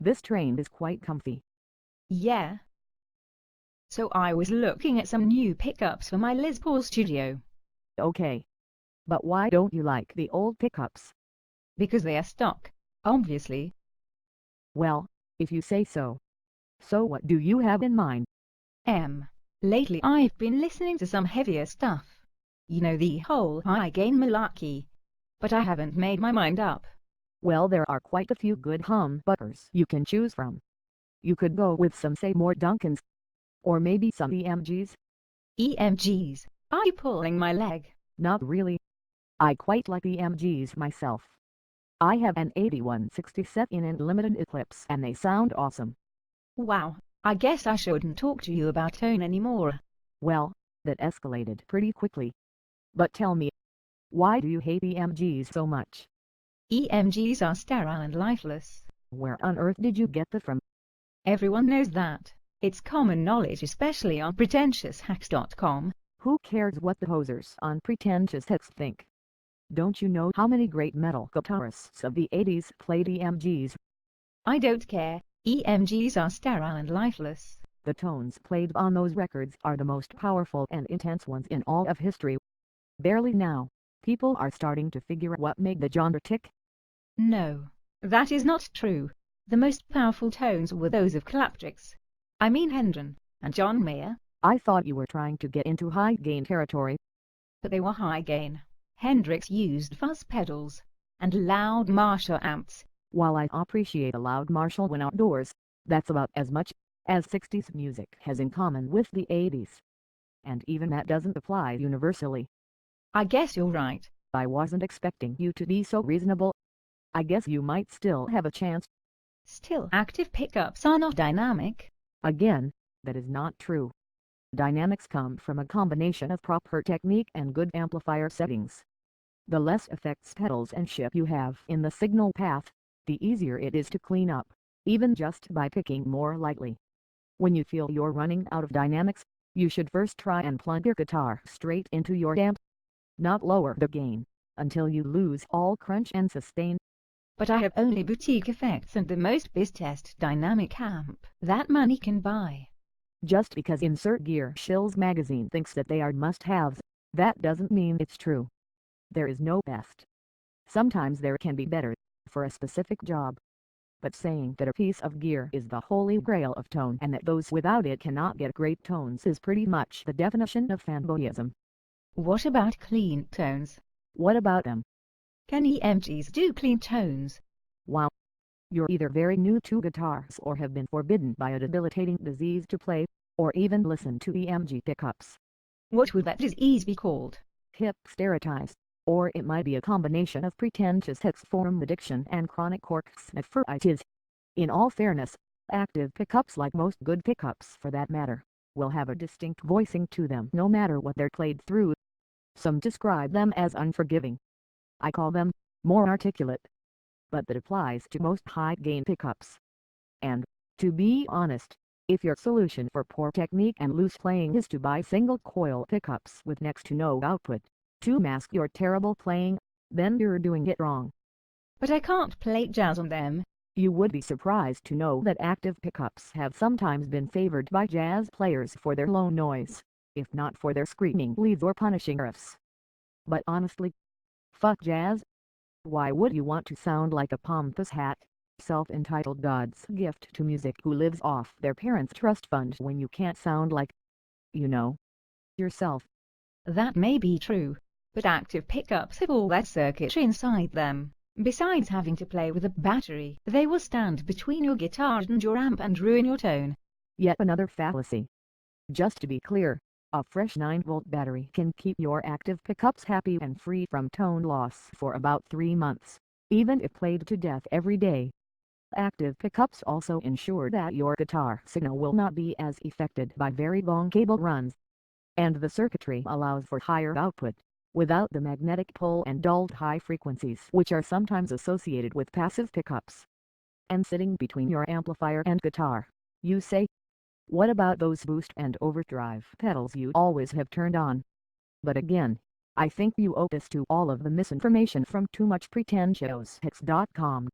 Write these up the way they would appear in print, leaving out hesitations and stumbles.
This train is quite comfy. Yeah. So I was looking at some new pickups for my Les Paul studio. Okay. But why don't you like the old pickups? Because they are stock, obviously. Well, if you say so. So what do you have in mind? M. Lately I've been listening to some heavier stuff. You know, the whole high gain malarkey. But I haven't made my mind up. Well, there are quite a few good humbuckers you can choose from. You could go with some say more Duncans. Or maybe some EMGs. EMGs. Are you pulling my leg? Not really. I quite like EMGs myself. I have an 8160 set in an limited Eclipse and they sound awesome. Wow, I guess I shouldn't talk to you about tone anymore. Well, that escalated pretty quickly. But tell me, why do you hate EMGs so much? EMGs are sterile and lifeless. Where on earth did you get that from? Everyone knows that. It's common knowledge, especially on pretentioushacks.com. Who cares what the posers on Pretentious Hacks think? Don't you know how many great metal guitarists of the 80s played EMGs? I don't care. EMGs are sterile and lifeless. The tones played on those records are the most powerful and intense ones in all of history. Barely now, people are starting to figure out what made the genre tick. No, that is not true. The most powerful tones were those of Claptrix. I mean Hendron and John Mayer. I thought you were trying to get into high-gain territory. But they were high gain. Hendrix used fuzz pedals and loud Marshall amps. While I appreciate a loud Marshall when outdoors, that's about as much as 60s music has in common with the 80s. And even that doesn't apply universally. I guess you're right. I wasn't expecting you to be so reasonable. I guess you might still have a chance. Still, active pickups are not dynamic. Again, that is not true. Dynamics come from a combination of proper technique and good amplifier settings. The less effects pedals and ship you have in the signal path, the easier it is to clean up, even just by picking more lightly. When you feel you're running out of dynamics, you should first try and plug your guitar straight into your amp. Not lower the gain, until you lose all crunch and sustain. But I have only boutique effects and the most biz-test dynamic amp that money can buy. Just because Insert Gear Shills magazine thinks that they are must-haves, that doesn't mean it's true. There is no best. Sometimes there can be better, for a specific job. But saying that a piece of gear is the holy grail of tone and that those without it cannot get great tones is pretty much the definition of fanboyism. What about clean tones? What about them? Can EMGs do clean tones? Wow. You're either very new to guitars or have been forbidden by a debilitating disease to play, or even listen to EMG pickups. What would that disease be called? Hipsteritized. Or it might be a combination of pretentious hex form addiction and chronic corksnephritis. In all fairness, active pickups, like most good pickups for that matter, will have a distinct voicing to them no matter what they're played through. Some describe them as unforgiving. I call them more articulate. But that applies to most high-gain pickups. And, to be honest, if your solution for poor technique and loose playing is to buy single-coil pickups with next to no output, to mask your terrible playing, then you're doing it wrong. But I can't play jazz on them. You would be surprised to know that active pickups have sometimes been favored by jazz players for their low noise, if not for their screaming leads or punishing riffs. But honestly, fuck jazz. Why would you want to sound like a pompous hack, self-entitled God's gift to music who lives off their parents' trust fund when you can't sound like, you know, yourself? That may be true, but active pickups have all that circuitry inside them. Besides having to play with a battery, they will stand between your guitar and your amp and ruin your tone. Yet another fallacy. Just to be clear, a fresh 9-volt battery can keep your active pickups happy and free from tone loss for about 3 months, even if played to death every day. Active pickups also ensure that your guitar signal will not be as affected by very long cable runs. And the circuitry allows for higher output, without the magnetic pull and dulled high frequencies which are sometimes associated with passive pickups. And sitting between your amplifier and guitar, you say, what about those boost and overdrive pedals you always have turned on? But again, I think you owe this to all of the misinformation from too much pretentioushex.com.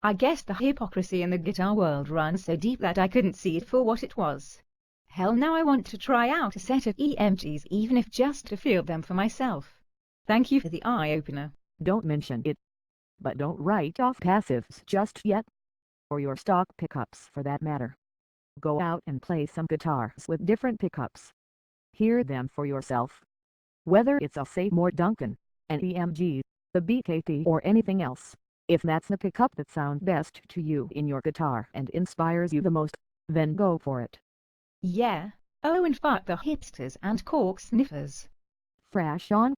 I guess the hypocrisy in the guitar world runs so deep that I couldn't see it for what it was. Hell, now I want to try out a set of EMGs, even if just to feel them for myself. Thank you for the eye-opener. Don't mention it. But don't write off passives just yet. Or your stock pickups for that matter. Go out and play some guitars with different pickups. Hear them for yourself. Whether it's a Seymour Duncan, an EMG, the BKT or anything else, if that's the pickup that sounds best to you in your guitar and inspires you the most, then go for it. Yeah. Oh, and fuck the hipsters and cork sniffers. Fresh on.